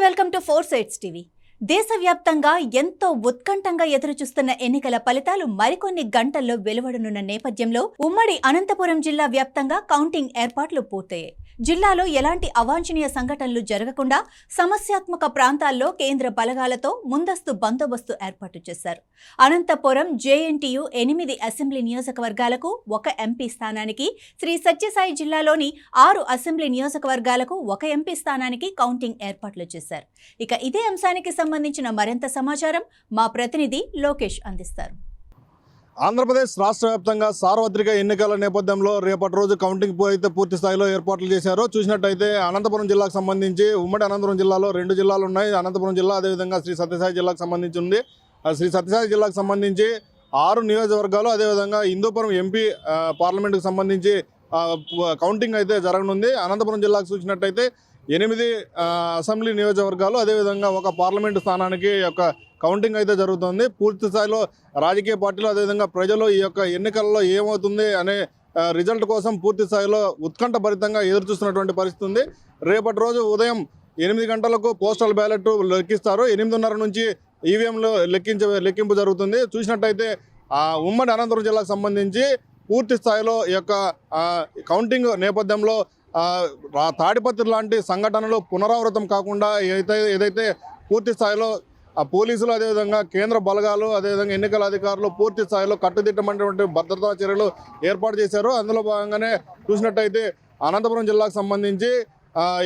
Welcome to 4 sides TV. దేశవ్యాప్తంగా ఎంతో ఉత్కంఠంగా ఎదురుచూస్తున్న ఎన్నికల ఫలితాలు మరికొన్ని గంటల్లో వెలువడనున్న నేపథ్యంలో ఉమ్మడి అనంతపురం జిల్లా వ్యాప్తంగా కౌంటింగ్ ఏర్పాట్లు పూర్తయ్యాయి. జిల్లాలో ఎలాంటి అవాంఛనీయ సంఘటనలు జరగకుండా సమస్యాత్మక ప్రాంతాల్లో కేంద్ర బలగాలతో ముందస్తు బందోబస్తు ఏర్పాటు చేశారు. అనంతపురం జేఎన్టీయూ 8 అసెంబ్లీ నియోజకవర్గాలకు 1 ఎంపీ స్థానానికి, శ్రీ సత్యసాయి జిల్లాలోని 6 అసెంబ్లీ నియోజకవర్గాలకు 1 ఎంపీ స్థానానికి కౌంటింగ్ ఏర్పాట్లు చేశారు. ఇక ఇదే అంశానికి సంబంధించిన మరింత సమాచారం మా ప్రతినిధి లోకేష్ అందిస్తారు. ఆంధ్రప్రదేశ్ రాష్ట్ర వ్యాప్తంగా సార్వత్రిక ఎన్నికల నేపథ్యంలో రేపటి రోజు కౌంటింగ్ అయితే పూర్తి స్థాయిలో ఏర్పాట్లు చేశారు. చూసినట్టయితే అనంతపురం జిల్లాకు సంబంధించి ఉమ్మడి అనంతపురం జిల్లాలో 2 జిల్లాలు ఉన్నాయి. అనంతపురం జిల్లా, అదేవిధంగా శ్రీ సత్యసాయి జిల్లాకు సంబంధించి ఉంది. శ్రీ సత్యసాయి జిల్లాకు సంబంధించి 6 నియోజకవర్గాలు, అదేవిధంగా హిందూపురం ఎంపీ పార్లమెంటుకు సంబంధించి కౌంటింగ్ అయితే జరగనుంది. అనంతపురం జిల్లాకు చూసినట్టయితే 8 అసెంబ్లీ నియోజకవర్గాలు, అదేవిధంగా 1 పార్లమెంటు స్థానానికి యొక్క కౌంటింగ్ అయితే జరుగుతుంది. పూర్తి స్థాయిలో రాజకీయ పార్టీలు, అదేవిధంగా ప్రజలు ఈ యొక్క ఎన్నికల్లో ఏమవుతుంది అనే రిజల్ట్ కోసం పూర్తి స్థాయిలో ఉత్కంఠభరితంగా ఎదురుచూస్తున్నటువంటి పరిస్థితి ఉంది. రేపటి రోజు ఉదయం 8 గంటలకు పోస్టల్ బ్యాలెట్ లెక్కిస్తారు. 8:30 నుంచి ఈవీఎంలు లెక్కింపు జరుగుతుంది. చూసినట్టయితే ఉమ్మడి అనంతపురం జిల్లాకు సంబంధించి పూర్తి స్థాయిలో ఈ యొక్క కౌంటింగ్ నేపథ్యంలో తాడిపత్రి లాంటి సంఘటనలు పునరావృతం కాకుండా ఏదైతే పూర్తి స్థాయిలో పోలీసులు, అదేవిధంగా కేంద్ర బలగాలు, అదేవిధంగా ఎన్నికల అధికారులు పూర్తి స్థాయిలో కట్టుదిట్టమైనటువంటి భద్రతా చర్యలు ఏర్పాటు చేశారు. అందులో భాగంగానే చూసినట్టయితే అనంతపురం జిల్లాకు సంబంధించి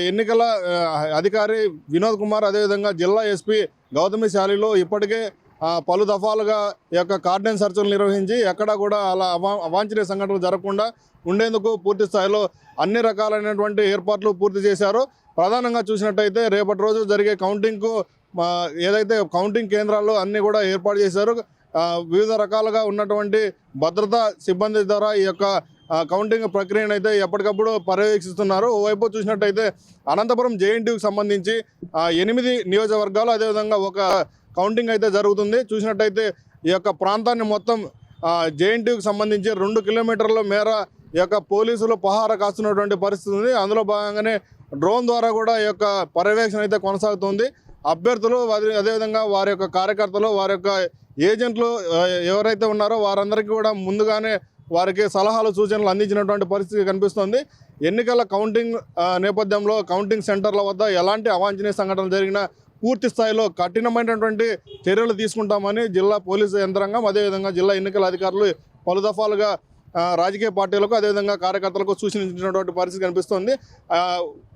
ఎన్నికల అధికారి వినోద్ కుమార్, అదేవిధంగా జిల్లా ఎస్పీ గౌతమి శాలిలో ఇప్పటికే పలు దఫాలుగా ఈ యొక్క కార్డన్ సర్చులు నిర్వహించి ఎక్కడా కూడా అలా అవాంఛనీయ సంఘటనలు జరగకుండా ఉండేందుకు పూర్తి స్థాయిలో అన్ని రకాలైనటువంటి ఏర్పాట్లు పూర్తి చేశారు. ప్రధానంగా చూసినట్టయితే రేపటి రోజు జరిగే కౌంటింగ్కు ఏదైతే కౌంటింగ్ కేంద్రాల్లో అన్నీ కూడా ఏర్పాటు చేశారు. వివిధ రకాలుగా ఉన్నటువంటి భద్రతా సిబ్బంది ద్వారా ఈ యొక్క కౌంటింగ్ ప్రక్రియను అయితే ఎప్పటికప్పుడు పర్యవేక్షిస్తున్నారు. ఓవైపు చూసినట్టయితే అనంతపురం జేఎన్టీయూకి సంబంధించి 8 నియోజకవర్గాలు, అదేవిధంగా 1 కౌంటింగ్ అయితే జరుగుతుంది. చూసినట్టయితే ఈ యొక్క ప్రాంతాన్ని మొత్తం జేఎన్టీయూకి సంబంధించి 2 కిలోమీటర్ల మేర ఈ యొక్క పోలీసులు పహారా కాస్తున్నటువంటి పరిస్థితి ఉంది. అందులో భాగంగానే డ్రోన్ ద్వారా కూడా ఈ యొక్క పర్యవేక్షణ అయితే కొనసాగుతుంది. అభ్యర్థులు, అదేవిధంగా వారి యొక్క కార్యకర్తలు, వారి యొక్క ఏజెంట్లు ఎవరైతే ఉన్నారో వారందరికీ కూడా ముందుగానే వారికి సలహాలు, సూచనలు అందించినటువంటి పరిస్థితి కనిపిస్తుంది. ఎన్నికల కౌంటింగ్ నేపథ్యంలో కౌంటింగ్ సెంటర్ల వద్ద ఎలాంటి అవాంఛనీయ సంఘటనలు జరిగినా పూర్తి స్థాయిలో కఠినమైనటువంటి చర్యలు తీసుకుంటామని జిల్లా పోలీసు యంత్రాంగం, అదేవిధంగా జిల్లా ఎన్నికల అధికారులు పలు దఫాలుగా రాజకీయ పార్టీలకు, అదేవిధంగా కార్యకర్తలకు సూచించినటువంటి పరిస్థితి కనిపిస్తుంది.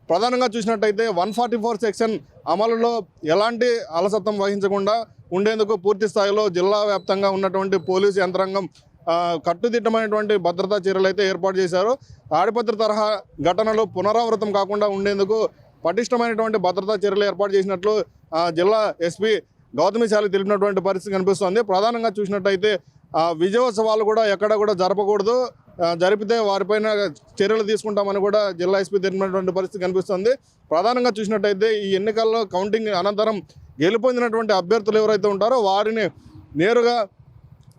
ప్రధానంగా చూసినట్టయితే 144 సెక్షన్ అమలులో ఎలాంటి అలసత్వం వహించకుండా ఉండేందుకు పూర్తి స్థాయిలో జిల్లా వ్యాప్తంగా ఉన్నటువంటి పోలీసు యంత్రాంగం కట్టుదిట్టమైనటువంటి భద్రతా చర్యలు అయితే ఏర్పాటు చేశారు. తాడిపత్రి తరహా ఘటనలు పునరావృతం కాకుండా ఉండేందుకు పటిష్టమైనటువంటి భద్రతా చర్యలు ఏర్పాటు చేసినట్లు జిల్లా ఎస్పీ గౌతమి శాలి తెలిపినటువంటి పరిస్థితి కనిపిస్తోంది. ప్రధానంగా చూసినట్టయితే విజయోత్సవాలు కూడా ఎక్కడ కూడా జరపకూడదు, జరిపితే వారిపైన చర్యలు తీసుకుంటామని కూడా జిల్లా ఎస్పీ తెలిపినటువంటి పరిస్థితి కనిపిస్తుంది. ప్రధానంగా చూసినట్టయితే ఈ ఎన్నికల్లో కౌంటింగ్ అనంతరం గెలుపొందినటువంటి అభ్యర్థులు ఎవరైతే ఉంటారో వారిని నేరుగా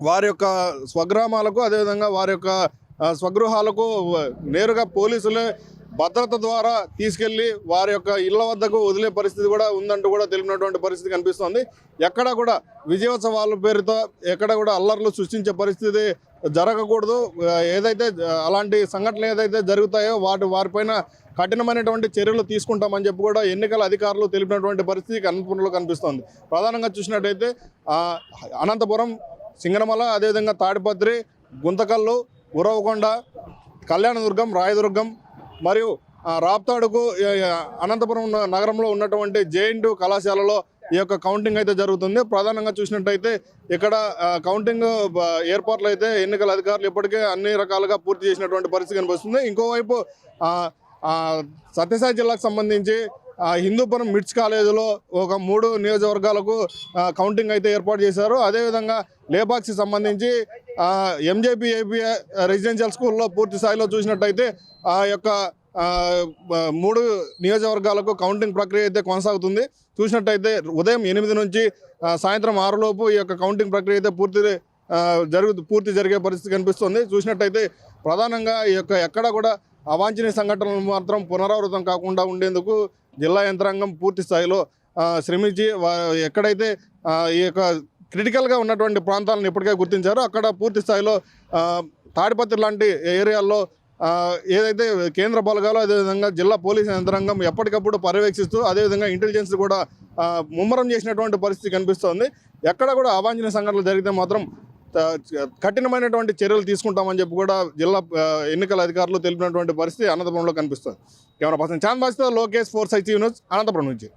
వారి యొక్క స్వగ్రామాలకు, అదేవిధంగా వారి యొక్క స్వగృహాలకు నేరుగా పోలీసులే భద్రత ద్వారా తీసుకెళ్లి వారి యొక్క ఇళ్ల వద్దకు వదిలే పరిస్థితి కూడా ఉందంటూ కూడా తెలిపినటువంటి పరిస్థితి కనిపిస్తోంది. ఎక్కడ కూడా విజయోత్సవాల పేరుతో ఎక్కడ కూడా అల్లర్లు సృష్టించే పరిస్థితి జరగకూడదు. ఏదైతే అలాంటి సంఘటనలు ఏదైతే జరుగుతాయో వారిపైన కఠినమైనటువంటి చర్యలు తీసుకుంటామని చెప్పి కూడా ఎన్నికల అధికారులు తెలిపినటువంటి పరిస్థితి అనంతపురంలో కనిపిస్తోంది. ప్రధానంగా చూసినట్టయితే అనంతపురం, సింగనమల, అదేవిధంగా తాడిపత్రి, గుంతకల్లు, ఉరవకొండ, కళ్యాణదుర్గం, రాయదుర్గం మరియు రాప్తాడుకు అనంతపురం నగరంలో ఉన్నటువంటి జేఎన్టీయూ కళాశాలలో ఈ యొక్క కౌంటింగ్ అయితే జరుగుతుంది. ప్రధానంగా చూసినట్టయితే ఇక్కడ కౌంటింగ్ ఏర్పాట్లు అయితే ఎన్నికల అధికారులు ఇప్పటికే అన్ని రకాలుగా పూర్తి చేసినటువంటి పరిస్థితి కనిపిస్తుంది. ఇంకోవైపు సత్యసాయి జిల్లాకు సంబంధించి హిందూపురం మిడ్స్ కాలేజీలో 3 నియోజకవర్గాలకు కౌంటింగ్ అయితే ఏర్పాటు చేశారు. అదేవిధంగా లేపాక్షి సంబంధించి ఎంజేపీ ఏపీ రెసిడెన్షియల్ స్కూల్లో పూర్తి స్థాయిలో చూసినట్టయితే ఆ యొక్క 3 నియోజకవర్గాలకు కౌంటింగ్ ప్రక్రియ అయితే కొనసాగుతుంది. చూసినట్టయితే ఉదయం 8 నుంచి సాయంత్రం 6 లోపు ఈ యొక్క కౌంటింగ్ ప్రక్రియ అయితే పూర్తి జరిగే పరిస్థితి కనిపిస్తుంది. చూసినట్టయితే ప్రధానంగా ఈ యొక్క ఎక్కడ కూడా అవాంఛనీయ సంఘటనలు మాత్రం పునరావృతం కాకుండా ఉండేందుకు జిల్లా యంత్రాంగం పూర్తి స్థాయిలో శ్రమించి ఎక్కడైతే ఈ యొక్క క్రిటికల్గా ఉన్నటువంటి ప్రాంతాలను ఇప్పటికే గుర్తించారో అక్కడ పూర్తి స్థాయిలో తాడిపత్రి లాంటి ఏరియాల్లో ఏదైతే కేంద్ర బలగాలు అదేవిధంగా జిల్లా పోలీసు యంత్రాంగం ఎప్పటికప్పుడు పర్యవేక్షిస్తూ అదేవిధంగా ఇంటెలిజెన్స్ కూడా ముమ్మరం చేసినటువంటి పరిస్థితి కనిపిస్తోంది. ఎక్కడ కూడా అవాంఛనీయ సంఘటనలు జరిగితే మాత్రం కఠినమైనటువంటి చర్యలు తీసుకుంటామని చెప్పి కూడా జిల్లా ఎన్నికల అధికారులు తెలిపినటువంటి పరిస్థితి అనంతపురంలో కనిపిస్తుంది. కెమెరా పర్సన్ చాంద్ బాస్తో లోకేష్ 4 న్యూస్ అనంతపురం నుంచి.